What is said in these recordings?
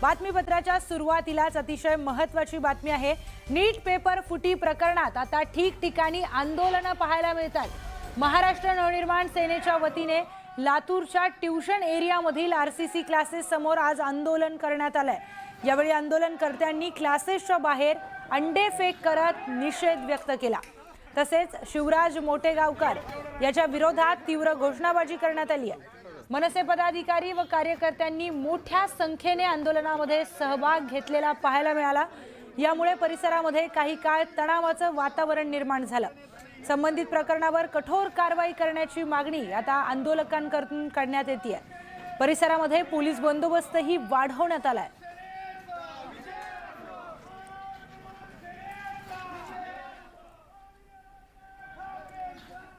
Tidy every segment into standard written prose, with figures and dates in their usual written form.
बातमीपत्राच्या सुरुवातीलाच अतिशय महत्त्वाची बातमी आहे। नीट पेपर फुटी प्रकरणात आता ठिकठिकाणी आंदोलनं पाहायला मिळतात। महाराष्ट्र नवनिर्माण सेनेच्या वतीने लातूरच्या ट्यूशन एरियामधील आरसीसी क्लासेस समोर आज आंदोलन करण्यात आलंय। यावेळी आंदोलनकर्त्यांनी क्लासेसच्या बाहेर अंडे फेक करत निषेध व्यक्त केला। तसेच शिवराज मोटेगावकर याच्या विरोधात तीव्र घोषणाबाजी करण्यात आली आहे। मनसे पदाधिकारी व कार्यकर्त्यांनी मोठ्या संख्येने आंदोलनामध्ये सहभाग घेतलेला पाहायला मिळाला। यामुळे परिसरामध्ये काही काळ तणावाचं वातावरण निर्माण झालं। संबंधित प्रकरणावर कठोर कारवाई करण्याची मागणी आता आंदोलकांकडून करण्यात येते। परिसरामध्ये पोलीस बंदोबस्तही वाढवण्यात आलाय।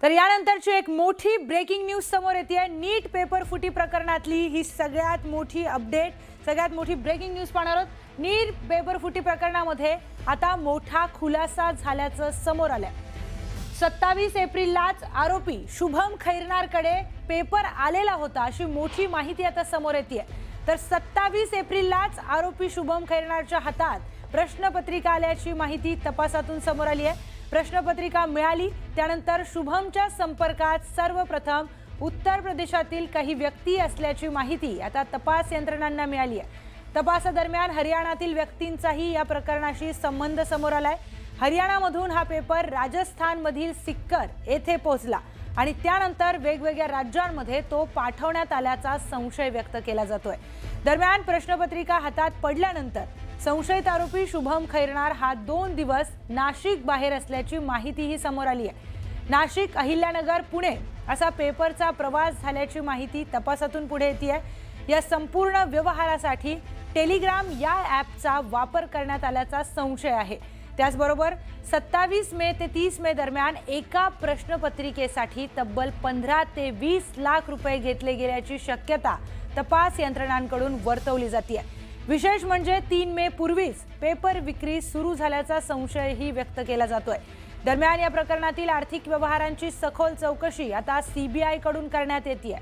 तर यानंतरची एक मोठी ब्रेकिंग न्यूज समोर येते। नीट पेपर फुटी प्रकरणातली ही सगळ्यात मोठी अपडेट, सगळ्यात मोठी ब्रेकिंग न्यूज पाहणार आहोत। नीट पेपर फुटी प्रकरणामध्ये आता मोठा खुलासा झाल्याचं समोर आलंय। 27 एप्रिललाच आरोपी शुभम खैरनारकडे पेपर आलेला होता अशी मोठी माहिती आता समोर येते। तर 27 एप्रिललाच आरोपी शुभम खैरनारच्या हातात प्रश्नपत्रिका आल्याची माहिती तपासातून समोर आली आहे। प्रश्नपत्रिका मिळाली त्यानंतर शुभमच्या संपर्कात सर्वप्रथम उत्तर प्रदेशातील काही व्यक्ती असल्याची माहिती आता तपास यंत्रणांना मिळाली आहे। तपासादरम्यान हरियाणातील व्यक्तींचाही या प्रकरणाशी संबंध समोर आलाय। हरियाणामधून हा पेपर राजस्थानमधील सिक्कर येथे पोहोचला आणि त्यानंतर वेगवेगळ्या राज्यांमध्ये तो पाठवण्यात आल्याचा संशय व्यक्त केला जातोय। दरम्यान प्रश्नपत्रिका हातात पडल्यानंतर संशयित आरोपी शुभम खैरनार हा 2 दिवस नाशिक बाहेर असल्याची माहितीही समोर आली आहे। नाशिक, अहिल्यानगर, पुणे असा पेपरचा प्रवास झाल्याची माहिती तपासातून पुढे येते आहे। या संपूर्ण व्यवहारासाठी टेलिग्राम या ॲपचा वापर करण्यात आल्याचा संशय आहे। त्याचबरोबर 27 मे ते 30 मे दरम्यान एका प्रश्नपत्रिकेसाठी तब्बल 15 ते 20 लाख रुपये घेतले गेल्याची शक्यता तपास यंत्रणांकडून वर्तवली जाते। विशेष म्हणजे 3 मे पूर्वीच पेपर विक्री सुरू झाल्याचा संशयही व्यक्त केला जातोय। दरम्यान या प्रकरणातील आर्थिक व्यवहारांची सखोल चौकशी आता सीबीआय कडून करण्यात येते।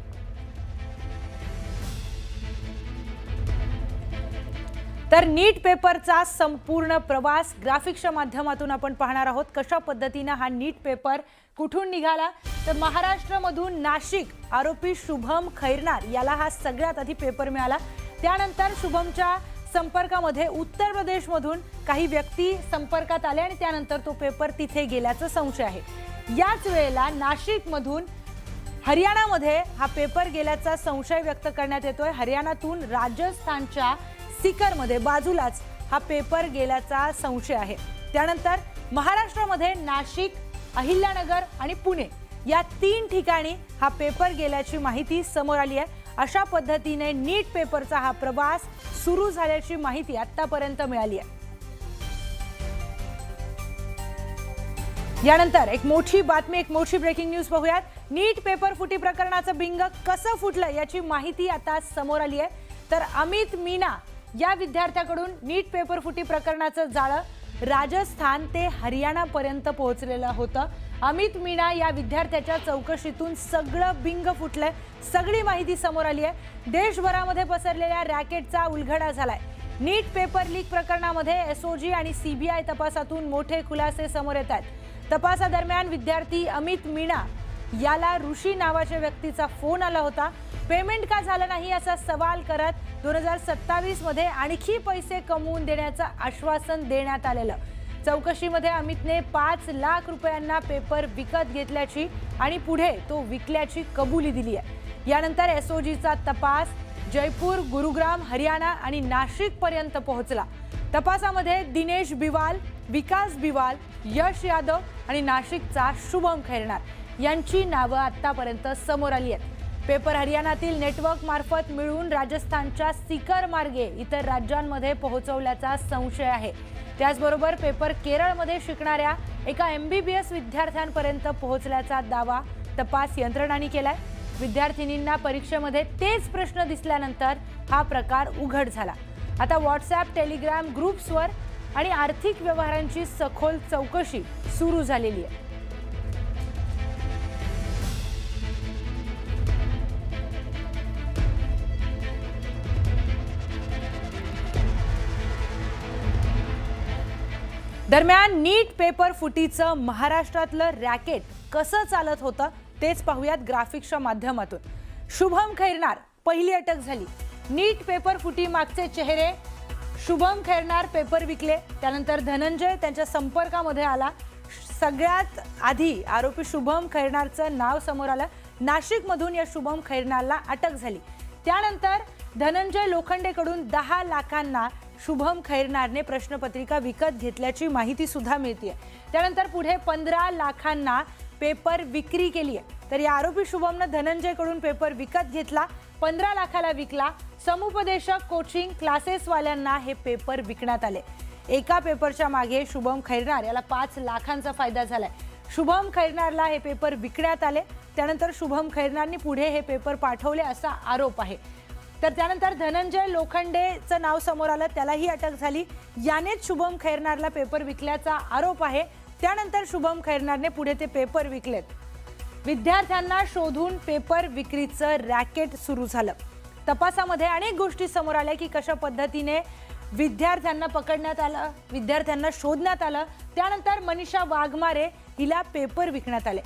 तर नीट पेपरचा संपूर्ण प्रवास ग्राफिक्सच्या माध्यमातून आपण पाहणार आहोत। कशा पद्धतीने हा नीट पेपर कुठून निघाला तर महाराष्ट्रामधून नाशिक आरोपी शुभम खैरनार याला हा सगळ्यात आधी पेपर मिळाला। त्यानंतर शुभमच्या संपर्कामध्ये उत्तर प्रदेशमधून काही व्यक्ती संपर्कात आले आणि त्यानंतर तो पेपर तिथे गेल्याचा संशय आहे। याच वेळेला नाशिकमधून हरियाणामध्ये हा पेपर गेल्याचा संशय व्यक्त करण्यात येतोय। हरियाणातून राजस्थानच्या सिकरमध्ये बाजूलाच हा पेपर गेल्याचा संशय आहे। त्यानंतर महाराष्ट्रामध्ये नाशिक, अहिल्यानगर आणि पुणे या 3 ठिकाणी हा पेपर गेल्याची माहिती समोर आली आहे। अशा पद्धतीने नीट पेपरचा हा प्रवास सुरू झाल्याची माहिती आतापर्यंत मिळाली आहे। यानंतर एक मोठी बातमी, एक मोठी ब्रेकिंग न्यूज पाहूयात। नीट पेपर फुटी प्रकरणाचं बिंग कसं फुटलं याची माहिती आता समोर आली आहे। तर अमित मीना या विद्यार्थ्याकडून नीट पेपर फुटी प्रकरणाचं जाळं राजस्थान ते हरियाणा पर्यंत पोहोचलेलं होतं। अमित मीना या विद्यार्थ्याच्या चौकशीतून सगळं बिंग फुटलंय, सगळी माहिती समोर आली आहे। देशभरामध्ये पसरलेल्या रॅकेटचा उलगडा झालाय। नीट पेपर लीक प्रकरणामध्ये एसओजी आणि सीबीआय तपासातून मोठे खुलासे समोर येत आहेत। तपासादरम्यान विद्यार्थी अमित मीना याला ऋषी नावाच्या व्यक्तीचा फोन आला होता। पेमेंट का झालं नाही असा सवाल करत 2027 मध्ये आणखी पैसे कमवून देण्याचं आश्वासन देण्यात आलेलं। चौकशीमध्ये अमितने 5 लाख रुपयांना पेपर विकत घेतल्याची आणि पुढे तो विकल्याची कबुली दिली आहे। यानंतर एसओजीचा तपास जयपूर, गुरुग्राम, हरियाणा आणि नाशिक पर्यंत पोहोचला। तपासामध्ये दिनेश बिवाल, विकास बिवाल, यश यादव आणि नाशिकचा शुभम खैरनार यांची नावं आतापर्यंत समोर आली आहेत। पेपर हरियाणातील नेटवर्क मार्फत मिळून राजस्थानच्या सिकर मार्गे इतर राज्यांमध्ये पोहोचवल्याचा संशय आहे। त्याचबरोबर पेपर केरळमध्ये शिकणाऱ्या एका MBBS विद्यार्थ्यांपर्यंत पोहोचल्याचा दावा तपास यंत्रणांनी केलाय। विद्यार्थिनींना परीक्षेमध्ये तेच प्रश्न दिसल्यानंतर हा प्रकार उघड झाला। आता व्हॉट्सॲप, टेलिग्राम ग्रुप्सवर आणि आर्थिक व्यवहारांची सखोल चौकशी सुरू झालेली आहे। दरम्यान नीट पेपर फुटीचं महाराष्ट्रातलं रॅकेट कसं चालत होतं तेच पाहूयात ग्राफिक्सच्या माध्यमातून। शुभम खैरनार पहिली अटक झाली। नीट पेपर फुटी मागचे चेहरे। शुभम खैरनार पेपर विकले, त्यानंतर धनंजय त्यांच्या संपर्कामध्ये आला। सगळ्यात आधी आरोपी शुभम खैरनारचं नाव समोर आलं। नाशिकमधून या शुभम खैरनारला अटक झाली। त्यानंतर धनंजय लोखंडेकडून 10 लाखांना शुभम खैरनारने प्रश्नपत्रिका विकत घेतल्याची माहिती सुद्धा मिळते। त्यानंतर पुढे 15 लाखांना पेपर विक्री केली आहे। तर या आरोपी शुभमने धनंजयकडून पेपर विकत घेतला, 15 लाखाला विकला। समुपदेशक कोचिंग क्लासेस वाल्यांना हे पेपर विकण्यात आले। एका पेपरच्या मागे शुभम खैरनार याला 5 लाखांचा फायदा झालाय। शुभम खैरनारला हे पेपर विकण्यात आले, त्यानंतर शुभम खैरनारने पुढे हे पेपर पाठवले असा आरोप आहे। तर त्यानंतर धनंजय लोखंडेचं नाव समोर आलं, त्यालाही अटक झाली। यानेच शुभम खैरनारला पेपर विकल्याचा आरोप आहे। त्यानंतर शुभम खैरनारने पुढे ते पेपर विकलेत। विद्यार्थ्यांना शोधून पेपर विक्रीचं रॅकेट सुरू झालं। तपासामध्ये अनेक गोष्टी समोर आल्या की कशा पद्धतीने विद्यार्थ्यांना पकडण्यात आलं, विद्यार्थ्यांना शोधण्यात आलं। त्यानंतर मनीषा वाघमारे हिला पेपर विकण्यात आले।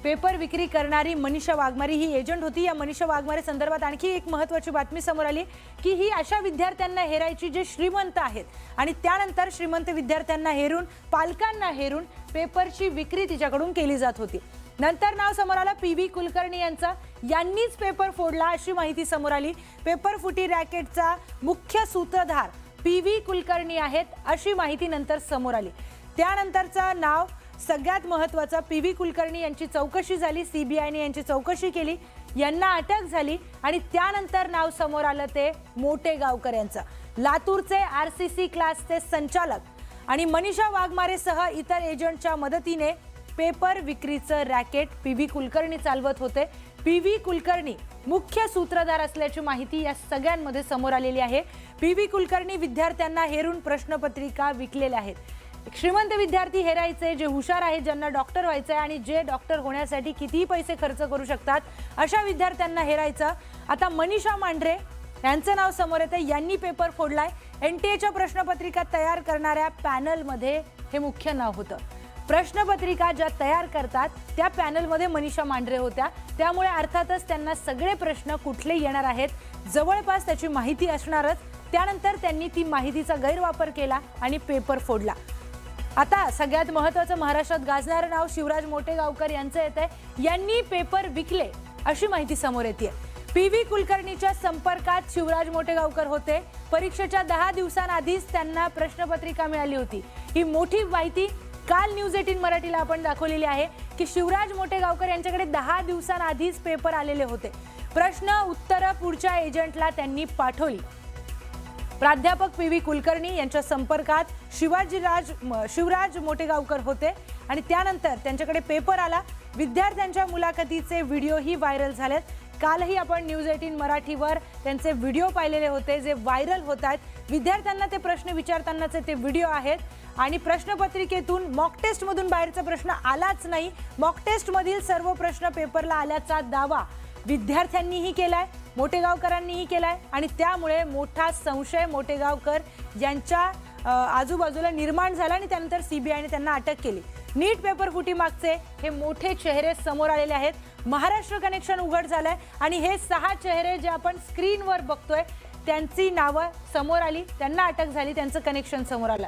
पेपर विक्री करणारी मनीषा वाघमारे ही एजंट होती। या मनीषा वाघमारे संदर्भात आणखी एक महत्त्वाची बातमी समोर आली की ही अशा विद्यार्थ्यांना हेरायची जे श्रीमंत आहेत आणि त्यानंतर श्रीमंत विद्यार्थ्यांना हेरून, पालकांना हेरून पेपरची विक्री तिच्याकडून केली जात होती। नंतर नाव समोर आलं पीव्ही कुलकर्णी यांचं, यांनीच पेपर फोडला अशी माहिती समोर आली। पेपर फुटी रॅकेटचा मुख्य सूत्रधार पीव्ही कुलकर्णी आहेत अशी माहिती नंतर समोर आली। त्यानंतरचं नाव सगळ्यात महत्त्वाचं, पीव्ही कुलकर्णी यांची चौकशी झाली। सीबीआयने यांची चौकशी केली, यांना अटक झाली आणि त्यानंतर नाव समोर आलं ते मोटेगावकर यांचं। लातूरचे आरसीसी क्लासचे संचालक आणि मनीषा वाघमारेसह इतर एजंटच्या मदतीने पेपर विक्रीचं रॅकेट पीव्ही कुलकर्णी चालवत होते। पीव्ही कुलकर्णी मुख्य सूत्रधार असल्याची माहिती या सगळ्यांमध्ये समोर आलेली आहे। पीव्ही कुलकर्णी विद्यार्थ्यांना हेरून प्रश्नपत्रिका विकलेल्या आहेत। श्रीमंत विद्यार्थी हेरायचे, जे हुशार आहेत, ज्यांना डॉक्टर व्हायचं आहे आणि जे डॉक्टर होण्यासाठी कितीही पैसे खर्च करू शकतात, अशा विद्यार्थ्यांना हेरायचं। आता मनीषा मांढरे यांचं नाव समोर येतं, यांनी पेपर फोडलाय। एनटीएच्या प्रश्नपत्रिका तयार करणाऱ्या पॅनलमध्ये हे मुख्य नाव होतं। प्रश्नपत्रिका ज्या तयार करतात त्या पॅनलमध्ये मनीषा मांढरे होत्या, त्यामुळे अर्थातच त्यांना सगळे प्रश्न कुठले येणार आहेत जवळपास त्याची माहिती असणारच। त्यानंतर त्यांनी ती माहितीचा गैरवापर केला आणि पेपर फोडला। आता सगळ्यात महत्त्वाचं महाराष्ट्रात गाजणारं नाव शिवराज मोटेगावकर यांचं येतंय, यांनी पेपर विकले अशी माहिती समोर येते। पीव्ही कुलकर्णीच्या संपर्कात शिवराज मोटेगावकर होते। परीक्षेच्या 10 दिवसांआधीच त्यांना प्रश्नपत्रिका मिळाली होती। ही मोठी माहिती काल न्यूज 18 मराठीला आपण दाखवलेली आहे की शिवराज मोटेगावकर यांच्याकडे 10 दिवसांआधीच पेपर आलेले होते। प्रश्न उत्तरं पुढच्या एजंटला त्यांनी पाठवली। प्राध्यापक पीव्ही कुलकर्णी यांच्या संपर्कात शिवराज मोटेगावकर होते आणि त्यानंतर त्यांच्याकडे पेपर आला। विद्यार्थ्यांच्या मुलाखतीचे व्हिडिओही व्हायरल झालेत। कालही आपण न्यूज 18 मराठीवर त्यांचे व्हिडिओ पाहिलेले होते जे व्हायरल होत आहेत। विद्यार्थ्यांना ते प्रश्न विचारतानाचे ते व्हिडिओ आहेत आणि प्रश्नपत्रिकेतून मॉक टेस्टमधून बाहेरचा प्रश्न आलाच नाही। मॉक टेस्टमधील सर्व प्रश्न पेपरला आल्याचा दावा विद्यार्थ्यांनीही केलाय, मोटेगावकरांनीही केलाय आणि त्यामुळे मोठा संशय मोटेगावकर यांच्या आजूबाजूला निर्माण झाला आणि त्यानंतर सीबीआयने त्यांना अटक केली। नीट पेपर फुटी मागचे हे मोठे चेहरे समोर आलेले आहेत। महाराष्ट्र कनेक्शन उघड झालंय आणि हे 6 चेहरे जे आपण स्क्रीनवर बघतोय त्यांची नावं समोर आली, त्यांना अटक झाली, त्यांचं कनेक्शन समोर आलं।